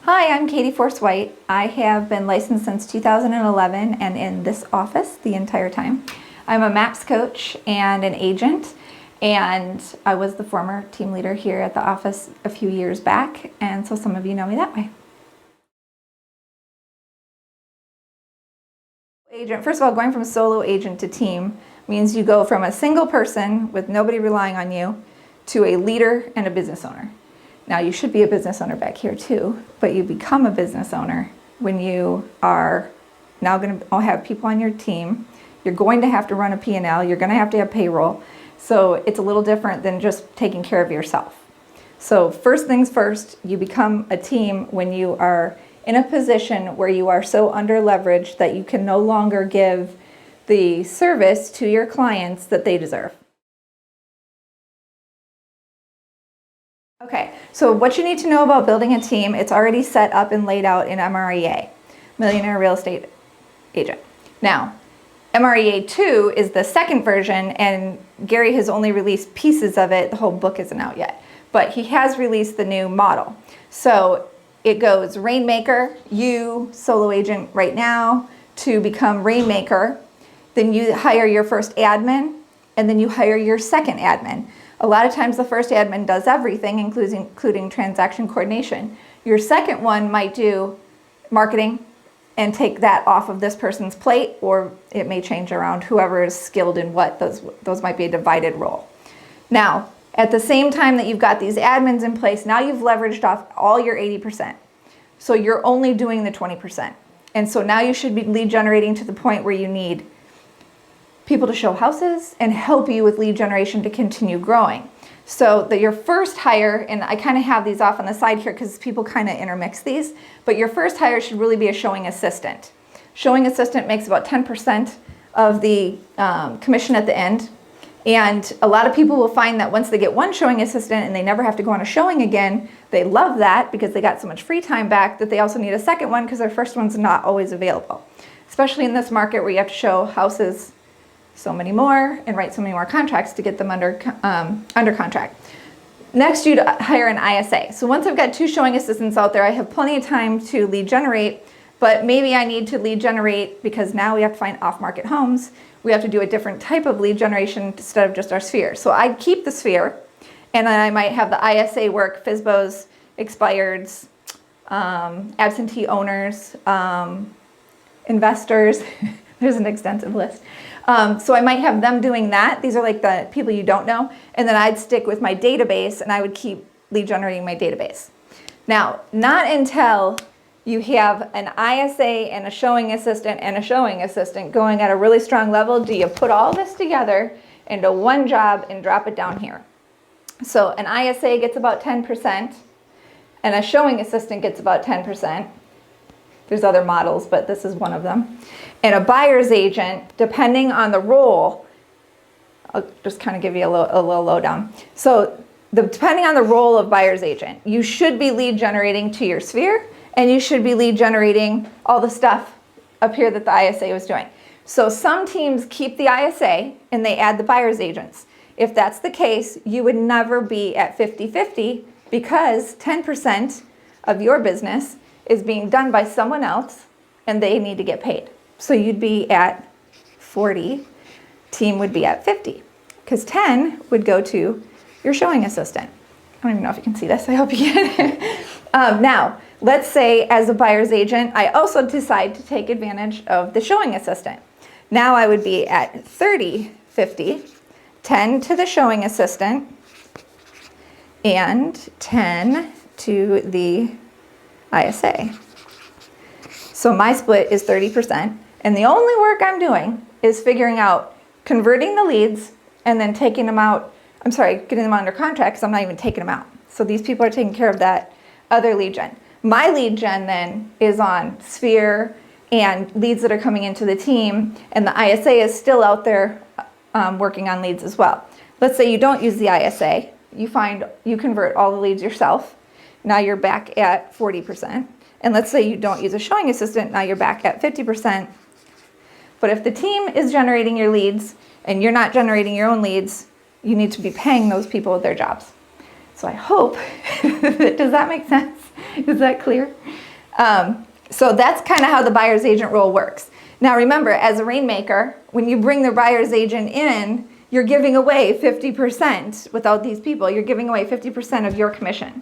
Hi, I'm Katie Force White. I have been licensed since 2011 and in this office the entire time. I'm a MAPS coach and an agent, and I was the former team leader here at the office a few years back, and so some of you know me that way. Agent, first of all, going from solo agent to team means you go from a single person with nobody relying on you to a leader and a business owner. Now, you should be a business owner back here too, but you become a business owner when you are now going to have people on your team. You're going to have to run a P&L. You're going to have payroll. So it's a little different than just taking care of yourself. So first things first, you become a team when you are in a position where you are so under leveraged that you can no longer give the service to your clients that they deserve. Okay, so what you need to know about building a team, it's already set up and laid out in MREA, Millionaire Real Estate Agent. Now, MREA 2 is the second version, and Gary has only released pieces of it. The whole book isn't out yet, but he has released the new model. So it goes Rainmaker, you, solo agent right now, to become Rainmaker. Then you hire your first admin, and then you hire your second admin. A lot of times the first admin does everything, including transaction coordination. Your second one might do marketing and take that off of this person's plate, or it may change around whoever is skilled in what. Those might be a divided role. Now, at the same time that you've got these admins in place, now you've leveraged off all your 80%. So you're only doing the 20%. And so now you should be lead generating to the point where you need people to show houses and help you with lead generation to continue growing. So that your first hire, and I kind of have these off on the side here because people kind of intermix these, but your first hire should really be a showing assistant. Showing assistant makes about 10% of the commission at the end. And a lot of people will find that once they get one showing assistant and they never have to go on a showing again, they love that because they got so much free time back that they also need a second one because their first one's not always available. Especially in this market where you have to show houses so many more and write so many more contracts to get them under contract. Next, you'd hire an ISA. So once I've got two showing assistants out there, I have plenty of time to lead generate, but maybe I need to lead generate because now we have to find off-market homes. We have to do a different type of lead generation instead of just our sphere. So I'd keep the sphere, and then I might have the ISA work, FSBOs, expireds, absentee owners, investors. There's an extensive list. So I might have them doing that. These are like the people you don't know. And then I'd stick with my database and I would keep lead generating my database. Now, not until you have an ISA and a showing assistant going at a really strong level do you put all this together into one job and drop it down here. So an ISA gets about 10% and a showing assistant gets about 10%. There's other models, but this is one of them. And a buyer's agent, depending on the role, I'll just kind of give you a little lowdown. So depending on the role of buyer's agent, you should be lead generating to your sphere, and you should be lead generating all the stuff up here that the ISA was doing. So some teams keep the ISA and they add the buyer's agents. If that's the case, you would never be at 50-50 because 10% of your business is being done by someone else and they need to get paid. So you'd be at 40, team would be at 50, because 10 would go to your showing assistant. I don't even know if you can see this, I hope you can. Now, let's say as a buyer's agent, I also decide to take advantage of the showing assistant. Now I would be at 30-50, 10 to the showing assistant, and 10 to the ISA. So my split is 30%, and the only work I'm doing is figuring out converting the leads and then taking them out, getting them under contract because I'm not even taking them out. So these people are taking care of that other lead gen. My lead gen then is on Sphere and leads that are coming into the team, and the ISA is still out there working on leads as well. Let's say you don't use the ISA, you convert all the leads yourself. Now you're back at 40%. And let's say you don't use a showing assistant, now you're back at 50%. But if the team is generating your leads and you're not generating your own leads, you need to be paying those people their jobs. So I hope, does that make sense? Is that clear? So that's kind of how the buyer's agent role works. Now remember, as a rainmaker, when you bring the buyer's agent in, you're giving away 50% without these people. You're giving away 50% of your commission.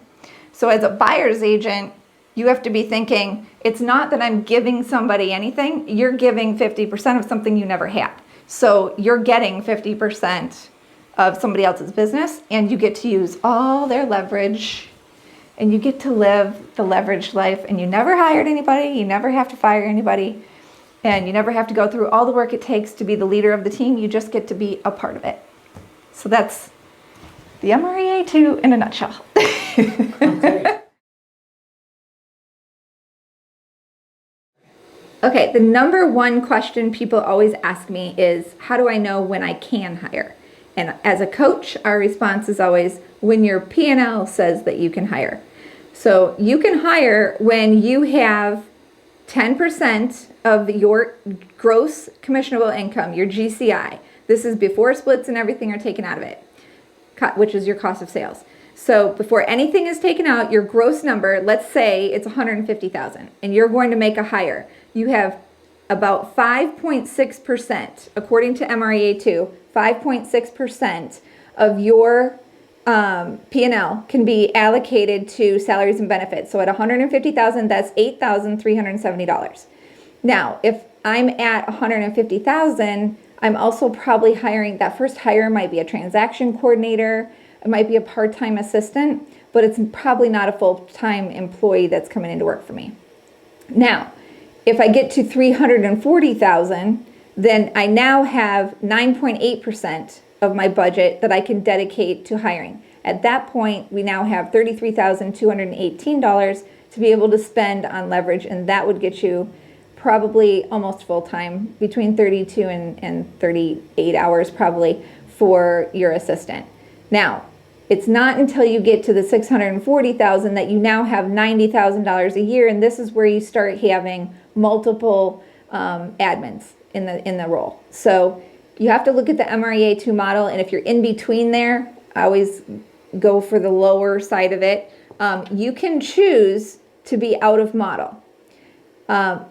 So as a buyer's agent, you have to be thinking, it's not that I'm giving somebody anything, you're giving 50% of something you never had. So you're getting 50% of somebody else's business, and you get to use all their leverage, and you get to live the leveraged life, and you never hired anybody, you never have to fire anybody, and you never have to go through all the work it takes to be the leader of the team. You just get to be a part of it. So that's the MREA 2 in a nutshell. Okay. Okay, the number one question people always ask me is, how do I know when I can hire? And as a coach, our response is always, when your P&L says that you can hire. So you can hire when you have 10% of your gross commissionable income, your GCI. This is before splits and everything are taken out of it, which is your cost of sales. So before anything is taken out, your gross number, let's say it's $150,000, and you're going to make a hire. You have about 5.6%, according to MREA 2, 5.6% of your P&L can be allocated to salaries and benefits. So at $150,000, that's $8,370. Now, if I'm at $150,000, I'm also probably hiring, that first hire might be a transaction coordinator, it might be a part-time assistant, but it's probably not a full-time employee that's coming in to work for me. Now, if I get to $340,000, then I now have 9.8% of my budget that I can dedicate to hiring. At that point, we now have $33,218 to be able to spend on leverage, and that would get you probably almost full-time, between 32 and 38 hours probably for your assistant. Now, it's not until you get to the $640,000 that you now have $90,000 a year, and this is where you start having multiple admins in the role. So you have to look at the MREA 2 model, and if you're in between there, I always go for the lower side of it. You can choose to be out of model.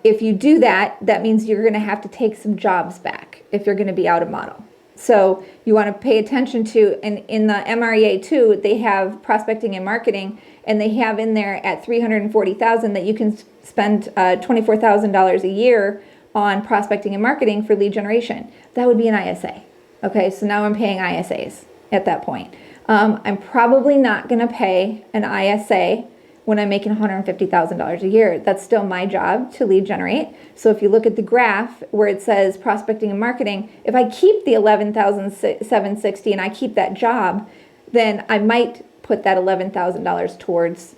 If you do that, that means you're going to have to take some jobs back if you're going to be out of model. So you want to pay attention to, and in the MREA 2, they have prospecting and marketing, and they have in there at $340,000 that you can spend $24,000 a year on prospecting and marketing for lead generation. That would be an ISA. Okay, so now I'm paying ISAs at that point. I'm probably not going to pay an ISA when I'm making $150,000 a year. That's still my job to lead generate. So if you look at the graph where it says prospecting and marketing, if I keep the $11,760 and I keep that job, then I might put that $11,000 towards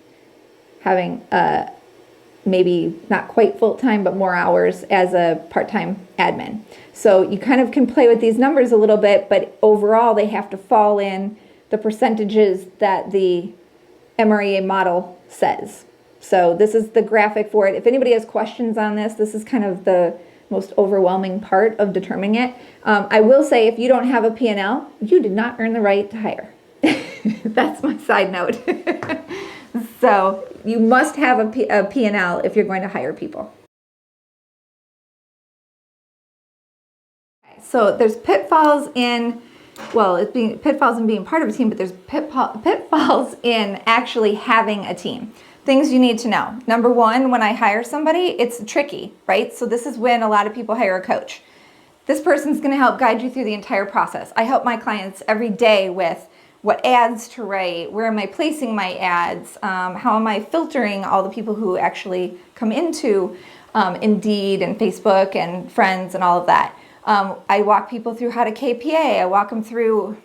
having maybe not quite full-time, but more hours as a part-time admin. So you kind of can play with these numbers a little bit, but overall they have to fall in the percentages that the MREA model says. So this is the graphic for it. If anybody has questions on this, this is kind of the most overwhelming part of determining it. I will say, if you don't have a P&L, you did not earn the right to hire. That's my side note. So you must have a P&L if you're going to hire people. So there's pitfalls in, well, it's being pitfalls in being part of a team, but there's pitfalls in actually having a team. Things you need to know. Number one, when I hire somebody, it's tricky, right? So this is when a lot of people hire a coach. This person's going to help guide you through the entire process. I help my clients every day with what ads to write, where am I placing my ads, how am I filtering all the people who actually come into Indeed and Facebook and Friends and all of that. I walk people through how to KPA. I walk them through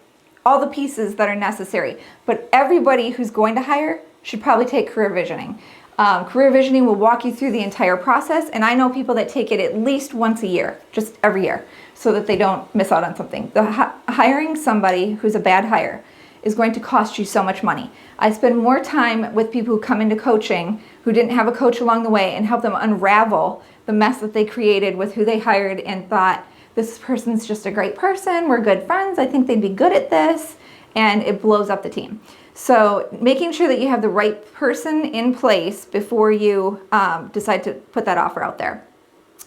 all the pieces that are necessary. But everybody who's going to hire should probably take career visioning. Career visioning will walk you through the entire process, and I know people that take it at least once a year, just every year, so that they don't miss out on something. Hiring somebody who's a bad hire is going to cost you so much money. I spend more time with people who come into coaching who didn't have a coach along the way and help them unravel the mess that they created with who they hired and thought, this person's just a great person, we're good friends, I think they'd be good at this, and it blows up the team. So making sure that you have the right person in place before you decide to put that offer out there.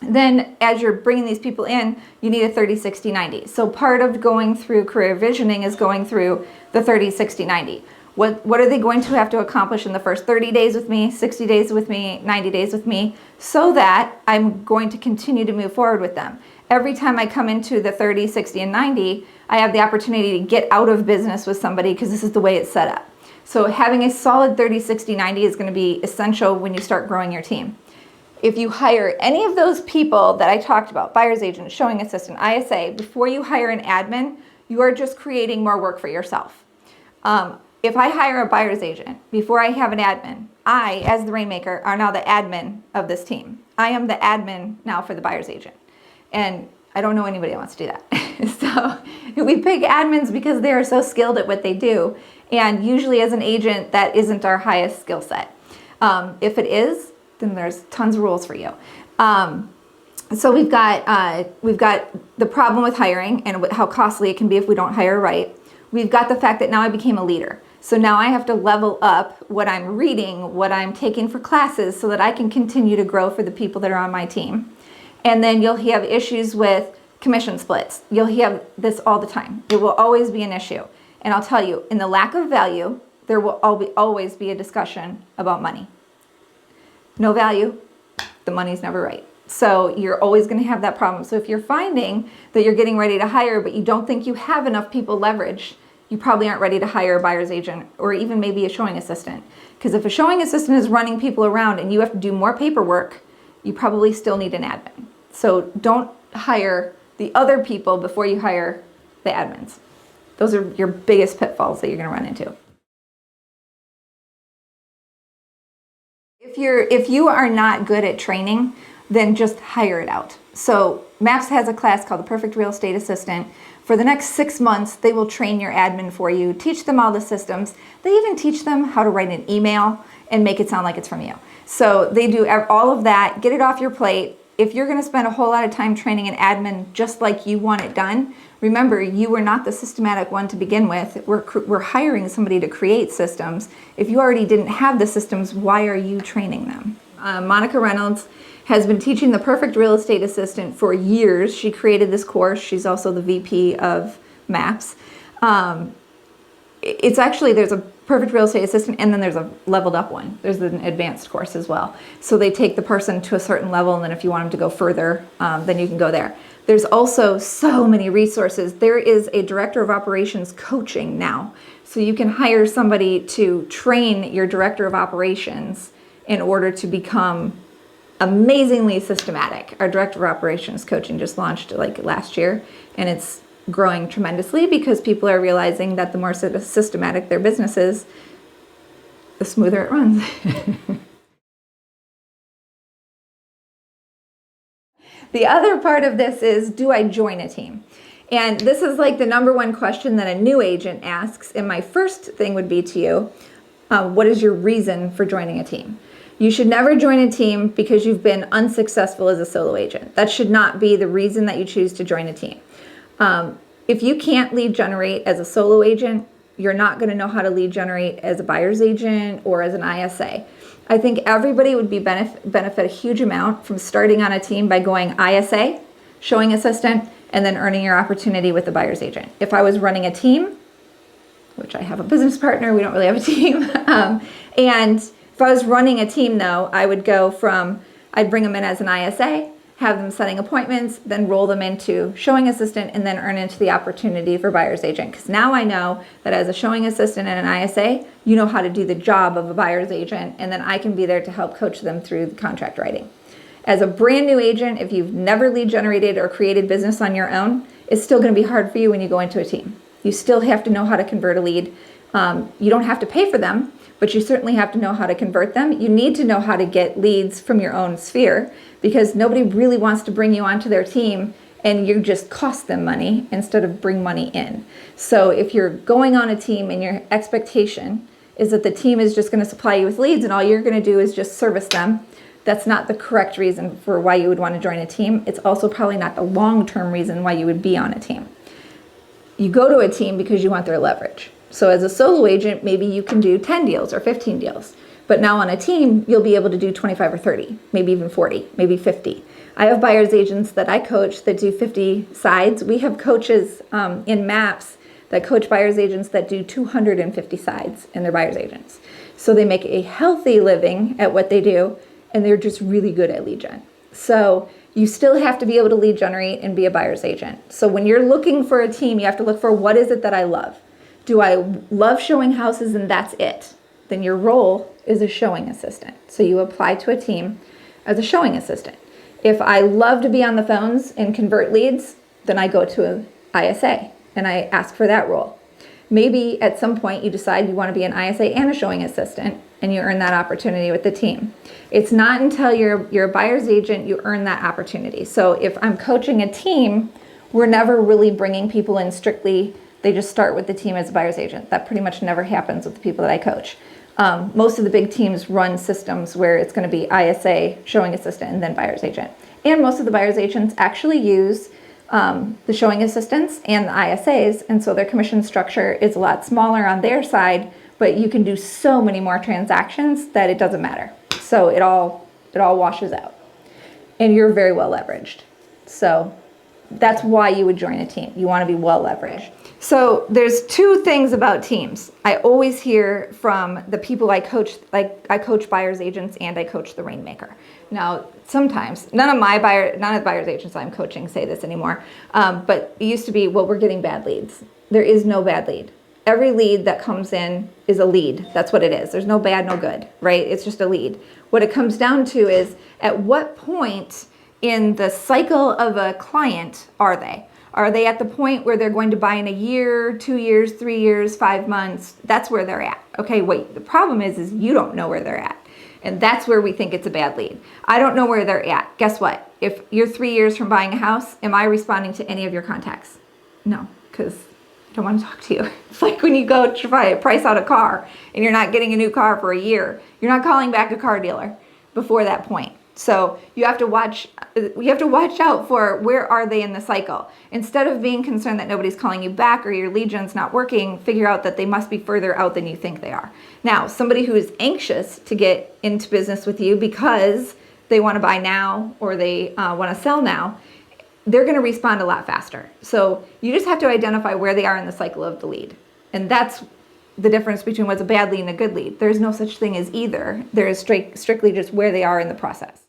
Then as you're bringing these people in, you need a 30, 60, 90. So part of going through career visioning is going through the 30, 60, 90. What are they going to have to accomplish in the first 30 days with me, 60 days with me, 90 days with me, so that I'm going to continue to move forward with them. Every time I come into the 30, 60, and 90, I have the opportunity to get out of business with somebody because this is the way it's set up. So having a solid 30, 60, 90 is going to be essential when you start growing your team. If you hire any of those people that I talked about, buyer's agent, showing assistant, ISA, before you hire an admin, you are just creating more work for yourself. If I hire a buyer's agent before I have an admin, I, as the Rainmaker, are now the admin of this team. I am the admin now for the buyer's agent. And I don't know anybody that wants to do that. So we pick admins because they are so skilled at what they do. And usually as an agent, that isn't our highest skill set. If it is, then there's tons of rules for you. So we've got the problem with hiring and how costly it can be if we don't hire right. We've got the fact that now I became a leader. So now I have to level up what I'm reading, what I'm taking for classes so that I can continue to grow for the people that are on my team. And then you'll have issues with commission splits. You'll have this all the time. It will always be an issue. And I'll tell you, in the lack of value, there will always be a discussion about money. No value, the money's never right. So you're always going to have that problem. So if you're finding that you're getting ready to hire, but you don't think you have enough people leverage, you probably aren't ready to hire a buyer's agent or even maybe a showing assistant. Because if a showing assistant is running people around and you have to do more paperwork, you probably still need an admin. So don't hire the other people before you hire the admins. Those are your biggest pitfalls that you're going to run into. If you are not good at training, then just hire it out. So MAPS has a class called the Perfect Real Estate Assistant. For the next 6 months, they will train your admin for you, teach them all the systems. They even teach them how to write an email and make it sound like it's from you. So they do all of that, get it off your plate. If you're gonna spend a whole lot of time training an admin just like you want it done, remember, you were not the systematic one to begin with. We're hiring somebody to create systems. If you already didn't have the systems, why are you training them? Monica Reynolds has been teaching the Perfect Real Estate Assistant for years. She created this course. She's also the VP of MAPS. It's actually, there's a Perfect Real Estate Assistant and then there's a leveled up one. There's an advanced course as well. So they take the person to a certain level, and then if you want them to go further, then you can go there. There's also so many resources. There is a Director of Operations coaching now. So you can hire somebody to train your Director of Operations in order to become amazingly systematic. Our Director of Operations coaching just launched like last year, and it's growing tremendously because people are realizing that the more systematic their business is, the smoother it runs. The other part of this is, do I join a team? And this is like the number one question that a new agent asks. And my first thing would be to you, what is your reason for joining a team? You should never join a team because you've been unsuccessful as a solo agent. That should not be the reason that you choose to join a team. If you can't lead generate as a solo agent, you're not going to know how to lead generate as a buyer's agent or as an ISA. I think everybody would be benefit a huge amount from starting on a team by going ISA, showing assistant, and then earning your opportunity with the buyer's agent. If I was running a team, which I have a business partner, we don't really have a team, and if I was running a team though, I would go from, I'd bring them in as an ISA, have them setting appointments, then roll them into showing assistant, and then earn into the opportunity for buyer's agent. Because now I know that as a showing assistant and an ISA, you know how to do the job of a buyer's agent, and then I can be there to help coach them through the contract writing. As a brand new agent, if you've never lead generated or created business on your own, it's still going to be hard for you when you go into a team. You still have to know how to convert a lead. You don't have to pay for them, but you certainly have to know how to convert them. You need to know how to get leads from your own sphere, because nobody really wants to bring you onto their team and you just cost them money instead of bring money in. So if you're going on a team and your expectation is that the team is just going to supply you with leads and all you're going to do is just service them, that's not the correct reason for why you would want to join a team. It's also probably not the long-term reason why you would be on a team. You go to a team because you want their leverage. So as a solo agent, maybe you can do 10 deals or 15 deals. But now on a team, you'll be able to do 25 or 30, maybe even 40, maybe 50. I have buyer's agents that I coach that do 50 sides. We have coaches in MAPS that coach buyer's agents that do 250 sides, and they're buyer's agents. So they make a healthy living at what they do, and they're just really good at lead gen. So you still have to be able to lead generate and be a buyer's agent. So when you're looking for a team, you have to look for, what is it that I love? Do I love showing houses and that's it? Then your role is a showing assistant. So you apply to a team as a showing assistant. If I love to be on the phones and convert leads, then I go to an ISA and I ask for that role. Maybe at some point you decide you want to be an ISA and a showing assistant, and you earn that opportunity with the team. It's not until you're a buyer's agent you earn that opportunity. So if I'm coaching a team, we're never really bringing people in strictly, they just start with the team as a buyer's agent. That pretty much never happens with the people that I coach. Most of the big teams run systems where it's going to be ISA, showing assistant, and then buyer's agent. And most of the buyer's agents actually use the showing assistants and the ISAs, and so their commission structure is a lot smaller on their side, but you can do so many more transactions that it doesn't matter. So it all washes out, and you're very well leveraged. So that's why you would join a team. You want to be well leveraged. So there's two things about teams. I always hear from the people I coach, like I coach buyer's agents and I coach the Rainmaker. Now, sometimes, none of the buyer's agents I'm coaching say this anymore, but it used to be, well, we're getting bad leads. There is no bad lead. Every lead that comes in is a lead. That's what it is. There's no bad, no good, right? It's just a lead. What it comes down to is, at what point in the cycle of a client are they? Are they at the point where they're going to buy in a year, 2 years, 3 years, 5 months? That's where they're at. Okay, wait, the problem is you don't know where they're at. And that's where we think it's a bad lead. I don't know where they're at. Guess what? If you're 3 years from buying a house, am I responding to any of your contacts? No, because I don't want to talk to you. It's like when you go to price out a car and you're not getting a new car for a year. You're not calling back a car dealer before that point. So you have to watch out for, where are they in the cycle. Instead of being concerned that nobody's calling you back or your lead gen's not working, figure out that they must be further out than you think they are. Now, somebody who is anxious to get into business with you because they want to buy now or they want to sell now, they're going to respond a lot faster. So you just have to identify where they are in the cycle of the lead. And that's the difference between what's a bad lead and a good lead. There's no such thing as either. There is strictly just where they are in the process.